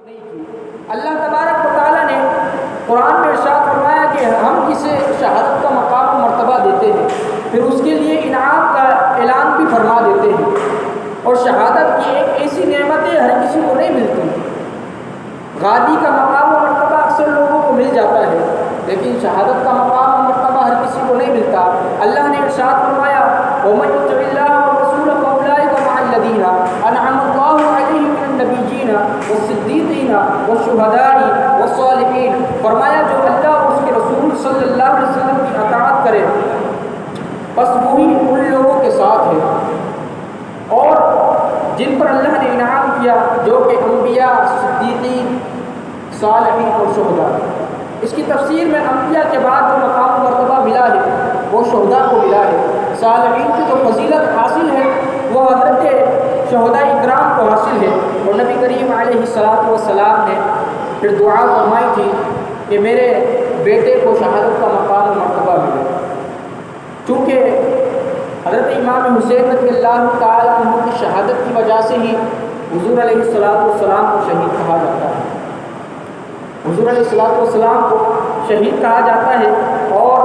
اللہ تبارک و تعالیٰ نے قرآن میں ارشاد فرمایا کہ ہم کسے شہادت کا مقام و مرتبہ دیتے ہیں، پھر اس کے لیے انعام کا اعلان بھی فرما دیتے ہیں۔ اور شہادت کی ایک ایسی نعمت ہے، ہر کسی کو نہیں ملتی۔ غازی کا مقام و مرتبہ اکثر لوگوں کو مل جاتا ہے، لیکن شہادت کا مقام و مرتبہ ہر کسی کو نہیں ملتا۔ اللہ نے ارشاد فرمایا وَمَن يُطِعِ اللَّهَ وَالرَّسُولَ فَأُولَٰئِكَ مَعَ الَّذِينَ أَنْعَمَ اللَّهُ عَلَيْهِم مِّنَ النَّبِيِّينَ وَالصِّدِّيقِينَ وَالشُّهَدَاءِ وَالصَّالِحِينَ، فرمایا جو اللہ اور اس کے رسول صلی اللہ علیہ وسلم کی اطاعت کرے بس وہی ان لوگوں کے ساتھ ہے، اور جن پر اللہ نے انعام کیا جو کہ انبیاء، صدیقین، صالحین اور شہداء۔ اس کی تفسیر میں انبیاء کے بعد جو مقام و مرتبہ ملا ہے وہ شہداء کو ملا ہے۔ صالحین کی جو فضیلت حاصل ہے وہ حضرت شہداء اکرام کو حاصل ہے۔ اور نبی کریم علیہ السلام نے پھر دعا فرمائی تھی کہ میرے بیٹے کو شہادت کا مقام و مرتبہ ملے، چونکہ حضرت امام حسین رضی اللہ تعالیٰ عنہ کی شہادت کی وجہ سے ہی حضور علیہ السلام کو شہید کہا جاتا ہے۔ حضور علیہ السلام کو شہید کہا جاتا ہے، اور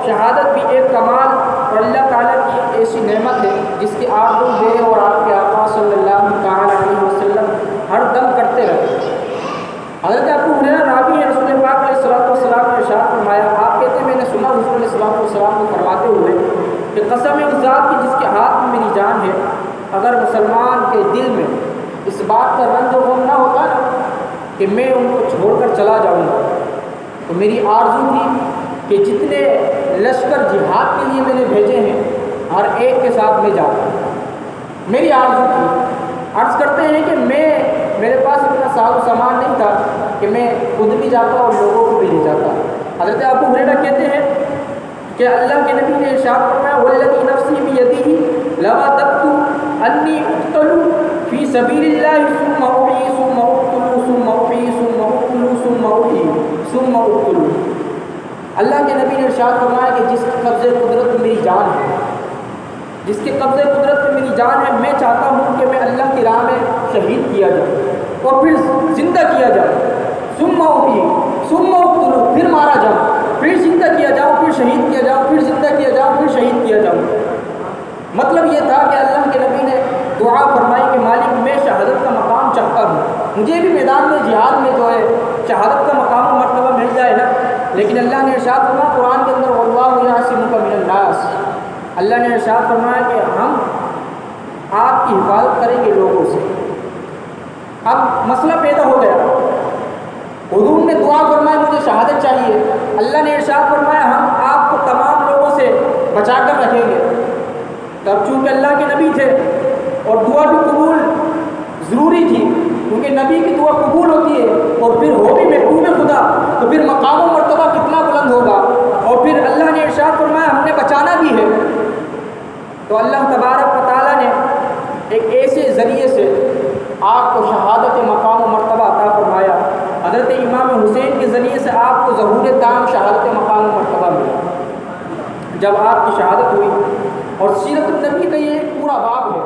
شہادت بھی ایک کمال اور اللہ تعالیٰ کی ایک ایسی نعمت ہے جس کی آرزو میرے اور آپ کے آقا صلی اللہ تعالیٰ علیہ وسلم ہر دم کرتے رہے۔ حضرت ابو ہریرہ راوی ہے، رسول پاک علیہ السلام نے ارشاد فرمایا، آپ کہتے ہیں میں نے سنا حضور علیہ السلام کو فرماتے ہوئے کہ قسم اس ذات کی جس کے ہاتھ میں میری جان ہے، اگر مسلمان کے دل میں اس بات کا رنج و غم نہ ہوتا نا کہ میں ان کو چھوڑ کر چلا جاؤں گا، تو میری آرزو تھی کہ جتنے لشکر جہاد کے لیے میں نے بھیجے ہیں ہر ایک کے ساتھ میں جاتا۔ میری آرزو تھی، عرض کرتے ہیں کہ میرے پاس اتنا ساز و سامان نہیں تھا کہ میں خود بھی جاتا اور لوگوں کو بھی لے جاتا۔ حضرت ابو ہریرہ کہتے ہیں کہ اللہ کے نبی نے ارشاد فرمایا والذی نفسی بیدہ لوددت انی اقتل فی سبیل اللہ ثم احیی ثم اقتل ثم احیی ثم اقتل ثم احیی ثم اقتل۔ اللہ کے نبی نے ارشاد فرمایا کہ جس کے قبضے قدرت میں میری جان ہے، جس کے قبضے قدرت میں میری جان ہے، میں چاہتا ہوں کہ میں اللہ کی راہ میں شہید کیا جاؤں اور پھر زندہ کیا جاؤں، ثم احیی ثم اقتل، پھر مارا جاؤں، پھر زندہ کیا جاؤں، پھر شہید کیا جاؤں، پھر زندہ کیا جاؤں، پھر شہید کیا جاؤں۔ مطلب یہ تھا کہ اللہ کے نبی نے دعا فرمائی کہ مالک میں شہادت کا مقام چاہتا ہوں، مجھے بھی میدان میں جہاد میں جو ہے شہادت کا مقام و مرتبہ مل جائے نا۔ لیکن اللہ نے ارشاد فرمایا قرآن کے اندر واللہ یعصمک من الناس، اللہ نے ارشاد فرمایا کہ ہم آپ کی حفاظت کریں گے لوگوں سے۔ اب مسئلہ پیدا ہو گیا، حضور نے دعا فرمایا مجھے شہادت چاہیے، اللہ نے ارشاد فرمایا ہم آپ کو تمام لوگوں سے بچا کر رکھیں گے۔ تب چونکہ اللہ کے نبی تھے اور دعا بھی قبول ضروری تھی، کیونکہ نبی کی دعا قبول ہوتی ہے اور پھر ہو بھی محبوب خدا تو پھر مقام و مرتبہ کتنا بلند ہوگا، اور پھر اللہ نے ارشاد فرمایا ہم نے بچانا بھی ہے۔ تو اللہ تبارک و تعالیٰ نے ایک ایسے ذریعے سے آپ کو شہادت مقام و مرتبہ عطا فرمایا۔ حضرت امام حسین کے ذریعے سے آپ کو ظہور تام شہادت مقام و مرتبہ ملا۔ جب آپ کی شہادت ہوئی، اور سیرت النبی کا یہ پورا باب ہے